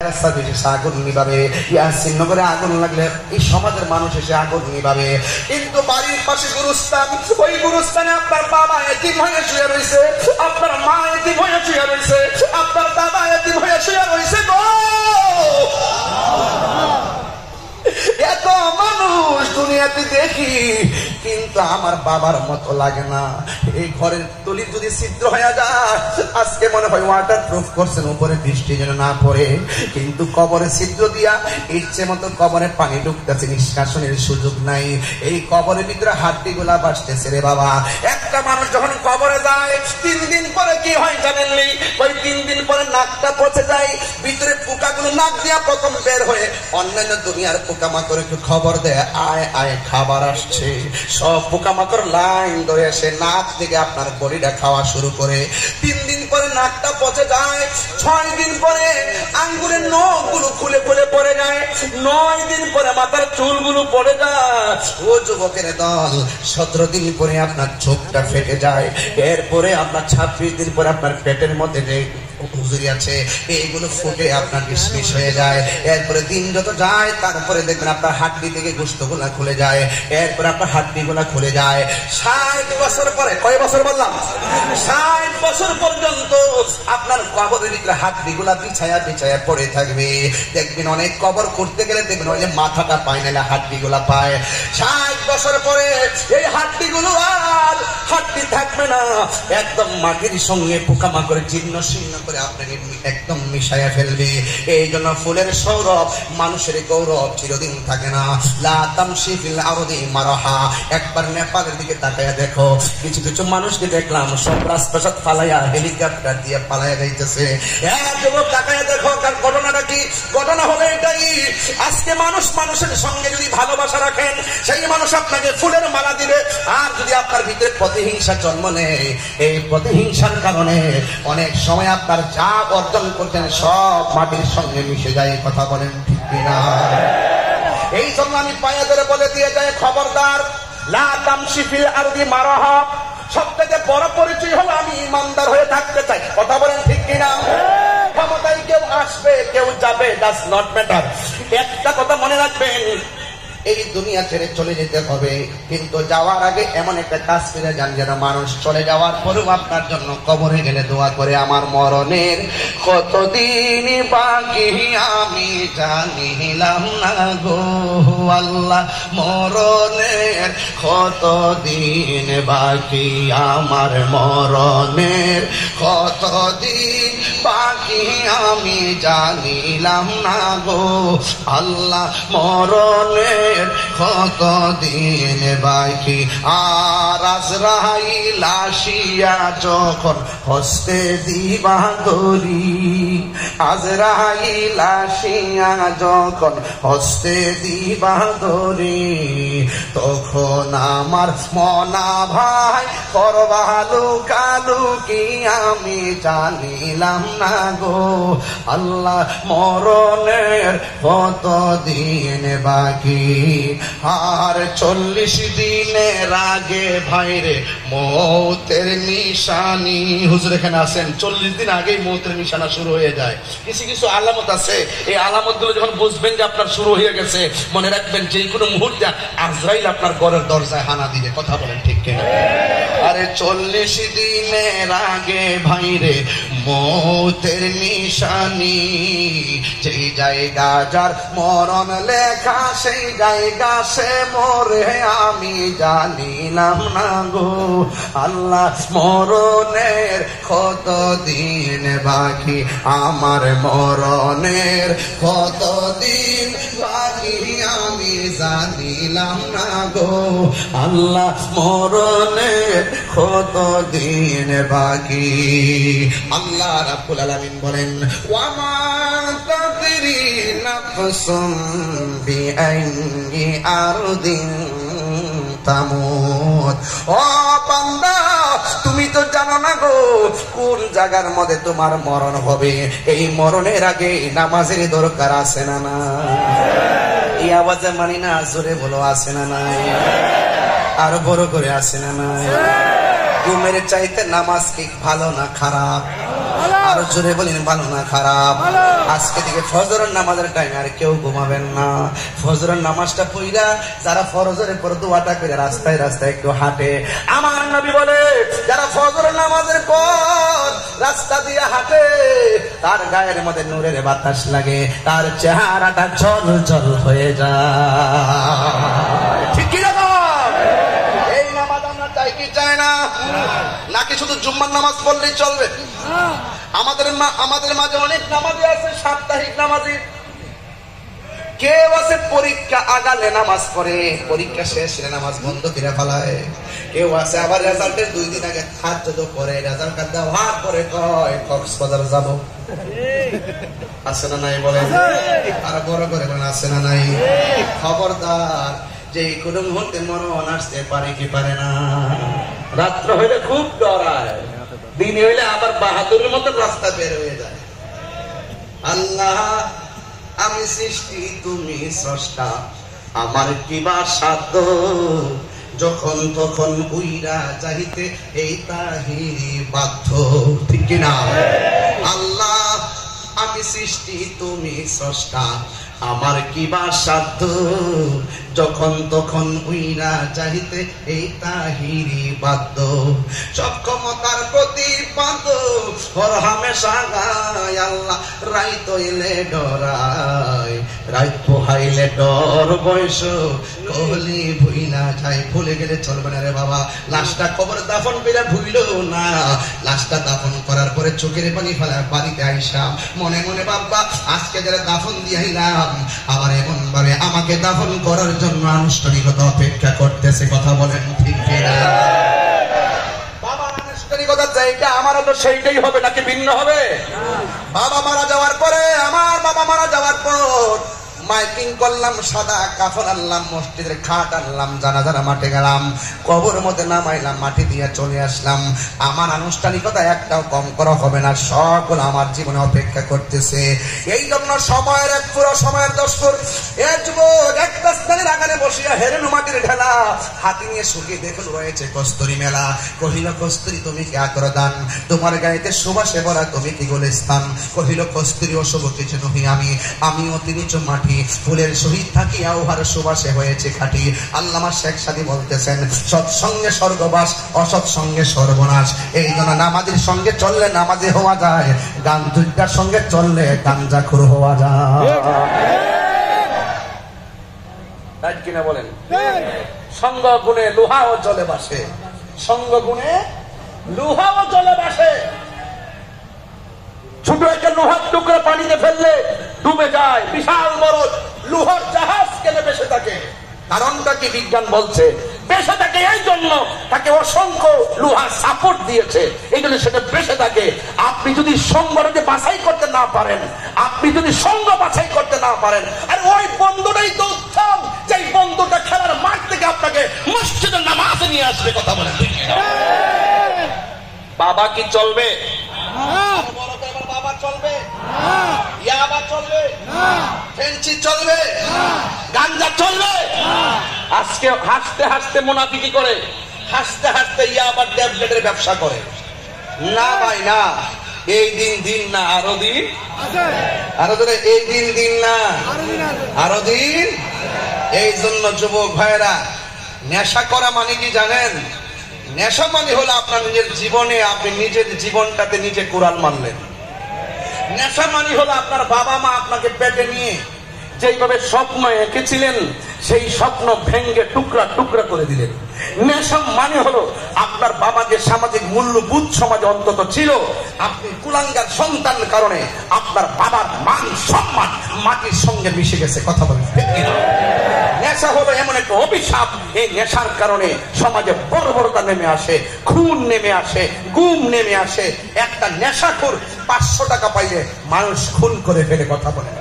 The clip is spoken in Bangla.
ফায়ার সার্ভিস এসে আগুন নিভাবে, ইয়াসিন নগরে আগুন লাগলে এই সমাজের মানুষ এসে আগুন নিভাবে। কিন্তু বাড়ির পাশে গুরুস্থান, ওই গুরুস্থানে আপনার বাবা এতিম হয়ে শুয়ে রয়েছে, আপনার মা এতিম হয়ে শুয়ে রয়েছে, আপনার দাদা এতিম হয়ে শুয়ে রয়েছে গো। এত মানুষ দুনিয়াতে দেখি, কিন্তু আমার বাবার মতো লাগে না। এই ঘরের তলি যদি ছিদ্র হয়ে যায়, আজকে মনে হয় ওয়াটার প্রুফ করছেন উপরে বৃষ্টি যেন না পড়ে, কিন্তু কবরে ছিদ্র দিয়া ইচ্ছে মতো কবরে পানি ঢুকতেছে, নিষ্কাশনের সুযোগ নাই। এই কবরের ভিতরে হাড্ডি গুলা বাসতেছে রে বাবা। একটা মানুষ যখন কবরে যায় 3 দিন পরে কি হয় জানেননি? ওই 3 দিন পরে নাকটা পচে যায়, ভিতরে পোকাগুলো নাক দিয়া প্রথম বের হয়ে অন্যান্য দুনিয়ার পোকামাকড় একটু খবর দেয়, আয় আয় খাবার আসছে। সব পোকামাকড় লাইন ধরে এসে নাক থেকে আপনার বডিটা খাওয়া শুরু করে। 3 দিন পরে নাকটা পচে যায়, 6 দিন পরে আঙ্গুলের নখগুলো খুলে খুলে পড়ে যায়, 9 দিন পরে মাথার চুলগুলো পড়ে যায়। ও যুবকের দল, 17 দিন পরে আপনার চোখটা ফেটে যায়। এরপরে আপনার 26 দিন পরে আপনার পেটের মধ্যে যে হুজুরি আছে এইগুলো ফুটে আপনার বিস্মিস হয়ে যায়। এরপরে দিন যত যায় তারপরে দেখবেন আপনার হাড্ডি থেকে গোশতগুলা খুলে যায়, এরপরে আপনার হাড্ডি গুলা খুলে যায়। 60 বছর পরে, কয় বছর বললাম? 60 বছর পর্যন্ত আপনার কবরের ভিতরে হাড্ডি গুলা বিছায়া বিছায়া পড়ে থাকবে। দেখবেন অনেক কবর করতে গেলে দেখবেন ওই যে মাথাটা পায় না, হাড্ডি গুলা পায়। 60 বছর পরে এই হাড্ডি গুলো আর হাড্ডি থাকবে না, একদম মাটির সঙ্গে পোকামাকড় জীর্ণ শীর্ণ করে আপনাকে একদম মিশাইয়া ফেলবে। এই জন্য ফুলের সৌরভ মানুষের গৌরব চিরদিন থাকে না। লা তামশি ফিল আরদি মারহা। একবার নেপালের দিকে তাকায়া দেখো, কিছু কিছু মানুষকে দেখলাম সব রাজপ্রাসাদ পালাইয়া হেলিকপ্টার দিয়ে পালাইয়া যাইতেছে। যুবক তাকায়া দেখো, কার ঘটনাটা কি? ঘটনা হলো এটাই, আজকে মানুষ মানুষের সঙ্গে যদি ভালোবাসা রাখেন, সেই মানুষ আপনাকে ফুলের মালা দিবে। আর যদি আপনার ভিতরে প্রতিহিংসা জন্ম নেয়, এই প্রতিহিংসার কারণে অনেক সময় আপনার যা অর্জন করতেন সব মাটির সঙ্গে মিশে যায়। কথা বলেন ঠিক কিনা? এই জন্য আমি পায়ে ধরে বলে দিয়ে যাই, খবরদার, লা তামশি ফিল আরদি মারহা। সবথেকে বড় পরিচয় হলো আমি ইমানদার হয়ে থাকতে চাই। কথা বলেন ঠিক কিনা? ক্ষমতায় কেউ আসবে কেউ যাবে, ডাজ নট ম্যাটার। একটা কথা মনে রাখবেন, এই দুনিয়া ছেড়ে চলে যেতে হবে, কিন্তু যাওয়ার আগে এমন একটা কাজ করে যান যেন মানুষ চলে যাওয়ার পরেও আপনার জন্য কবরে গেলে দোয়া করে, আমার মরণের কতদিন বাকি আমি জানিলাম না গো আল্লাহ, মরণের কতদিন বাকি, আমার মরণের কতদিন বাকি আমি জানিলাম না গো আল্লাহ, মরণের কতদিন বাকি। আর আজরাইল আসিয়া যখন হস্তে দিবা দড়ি, আজরাইল আসিয়া যখন হস্তে দিবা দড়ি, তখন আমার মনা ভাই করবা লুকালুকি আমি জানিলাম না গো আল্লাহ, মরণের কতদিন বাকি। আর 40 দিনের আগে ভাইরে মৌতের নিশানি, হুজুর এখানে আছেন, 40 দিন আগেই মৌতের নিশানা শুরু হয়ে যায়। কিছু কিছু আলামত আছে, এই আলামত গুলো যখন বুঝবেন যে আপনার শুরু হয়ে গেছে, মনে রাখবেন যে কোনো মুহূর্তে আজরাইল আপনার ঘরের দরজায় হানা দিবে। কথা বলেন ঠিক কিনা? আরে 40 দিনের আগে ভাইরে মৌতের নিশানি, যেই জায়গা যার মরণ লেখা সেই জায়গা সে মরে আমি জানিলাম না গো আল্লাহ, মরণের কতদিন বাকি, আমার মরণের কতদিন বাকি আমি জানিলাম না গো আল্লাহ, মরণের কতদিন বাকি। আল্লাহ রাব্বুল আলামিন বলেন, ওয়ামা তাদরি নাফসুম বিআইয়ি আরদিন তামুত। ও বান্দা, তুমি তো জানো না গো কোন জায়গার মধ্যে তোমার মরণ হবে। এই মরণের আগে নামাজের দরকার আছে না না? এই আওয়াজে মানি না, জোরে বলো আছে না নাই? আরো বড় করে আছে না নাই? ঘুমের চাইতে নামাজ কি ভালো না খারাপ? আরো জোরে বলেন ভালো না খারাপ? আজকে থেকে ফজরের নামাজের টাইম আর কেউ ঘুমাবেন না। ফজরের নামাজটা পড়া যারা ফরজের পর দোয়াটা করে রাস্তায় রাস্তায় একটু হাঁটে, আমার নবী বলে যারা ফজরের নামাজের পর রাস্তা দিয়ে হাঁটে তার গায়ের মধ্যে নূরের বাতাস লাগে, তার চেহারাটা জল জল হয়ে যায়। ঠিক কি রকম? এই নামাজ আমরা চাই কি চাই না? নাকি শুধু জুম্মার নামাজ পড়লেই চলবে? আমাদের মাঝে অনেক নামাজি আছে, সাপ্তাহিক নামাজি। কেউ আছে পরীক্ষা আগালে নামাজ পড়ে, পরীক্ষা শেষ হলে নামাজ বন্ধ করে ফেলায়। কেউ আছে আবার রেজাল্টের 2 দিন আগে তাহাজ্জুদ করে, রেজাল্ট কার্ড দেওয়ার পরে কয় কক্সবাজার যাব। আছে না নাই বলেন? আর বড় করে বলেন আছে না নাই? খবরদার, যে কোনো মুহূর্তে মরণ আসতে পারে কি পারে না। রাত্র হইলে খুব ডরায়, দিনে হইলে আবার বাহাদুরের মতো রাস্তা বের হয়ে যায়। আল্লাহ আমি সৃষ্টি, তুমি স্রষ্টা, আমার কিবা সাধ্য, যখন তখন উইরা চাহিতে এই তাহিরি বাধ্য। ঠিক কিনা? আল্লাহ আমি সৃষ্টি, তুমি স্রষ্টা, আমার কিবা সাধ্য, যখন তখন উইরা চাহিতে এই তাহিরি বাধ্য। সক্ষমতার প্রতিপাদ হর হামেশা গায়, আল্লাহ রাইত হইলে ডরায়, রাইত পোহাইলে ডর বয়স কহলি ভুইলা যায়। ভুলে গেলে চলবে না রে বাবা। লাশটা কবর দাফন করে ভুইল না, লাশটা দাফন করার পরে চোখের পানি ফেলা বাড়িতে আইসাম মনে মনে বাবা আজকে যারা দাফন দিয়াইলাম আবার এমন ভাবে আমাকে দাফন করার জন্য আনুষ্ঠানিকতা অপেক্ষা করতেছে। কথা বলেন ঠিক কিনা? বাবা আনুষ্ঠানিকতা যেটা আমারও তো সেইটাই হবে নাকি ভিন্ন হবে? বাবা মারা যাওয়ার পরে, আমার বাবা মারা যাওয়ার পর মাইকিং করলাম, সাদা কাফন আনলাম, মসজিদের খাট আনলাম, জানাজার মাঠে গেলাম, কবর মধ্যে নামাইলাম, মাটি দিয়ে চলে আসলাম। আমার আনুষ্ঠানিকতা একটাও কম করা হবে না, সকল আমার জীবনে অপেক্ষা করতেছে। এই জন্য সময়ের এক পুরো সময়ের দস্তুর এক যুবক একটা স্থানের আগানে বসিয়া হেরেন মাটির ঢেলা হাতি নিয়ে শুকিয়ে দেখুন রয়েছে কস্তুরী মেলা। কহিল কস্তুরী তুমি কি আতর দান, তোমার গায়েতে সুবাসে ভরা তুমি কি গোলস্থান। কহিল কস্তুরী অশুভ কিছু নহি আমি, আমি অতি নিচু মাটি, ফুলের সহিত থাকিয়া উহার সুবাসে হয়েছে খাঁটি। আল্লামা শেখ সাদী বলতেছেন সৎসঙ্গে স্বর্গবাস, অসৎ সঙ্গে সর্বনাশ। এই জন্য নামাজের সঙ্গে চললে নামাজে হওয়া যায়, গান দুইটার সঙ্গে চললে গাঞ্জাখুর হওয়া যায়। তাই কিনা বলেন? সঙ্গ গুণে লোহাও জলে বাসে, সঙ্গ গুণে লোহাও জলে বাসে। ছোট একটা লোহার টুকরা পানিতে ফেললে ডুবে যায়, বিশাল বড় লোহার জাহাজ কেন বেঁচে থাকে? কারণটা কি বিজ্ঞান বলছে? বেঁচে থাকে এই জন্য তাকে অসংখ্য লোহার সাপোর্ট দিয়েছে, এই জন্য সেটা বেঁচে থাকে। আপনি যদি সঙ্গটাকে বাছাই করতে না পারেন, আপনি যদি সঙ্গ বাছাই করতে না পারেন, আর ওই বন্ধুটাই তো উত্তম, যে বন্ধুটা খেলার মাঠ থেকে আপনাকে মসজিদের নামাজে নিয়ে আসবে। কথা বলেন বাবা কি চলবে? বাবা চলবে, ইয়াবা চলবে, ফেন্সি চলবে, গাঞ্জা চলবে। আজকে হাসতে হাসতে মুনাফিকি করে, হাসতে হাসতে ইয়াবার ট্যাবলেটের ব্যবসা করে। না ভাই না, এই দিন দিন না আরো দিন, আরো ধরে এই দিন দিন না আরো দিন। এই জন্য যুবক ভাইরা, নেশা করা মানে কি জানেন? নেশা মানে হলো আপনার নিজের জীবনে আপনি নিজের জীবনটাতে নিজে কোরআন মানলেন। নেশা মানে হলো আপনার বাবা মা আপনাকে পেটে নিয়ে যেইভাবে স্বপ্ন এঁকেছিলেন সেই স্বপ্ন ভেঙ্গে টুকরা টুকরা করে দিলেন। নেশা মানে হলো আপনার বাবা যে সামাজিক মূল্যবোধ সমাজে অন্তত ছিল, আপনি কুলাঙ্গার সন্তান কারণে আপনার বাবার মান সম্মান মাটির সঙ্গে মিশে গেছে। কথা বলেন ঠিক কিনা? নেশা হলো এমন একটা অভিশাপ, এই নেশার কারণে সমাজে বর্বরতা নেমে আসে, খুন নেমে আসে, গুম নেমে আসে। একটা নেশাখোর 500 টাকা পাইলে মানুষ খুন করে ফেলে। কথা বলেন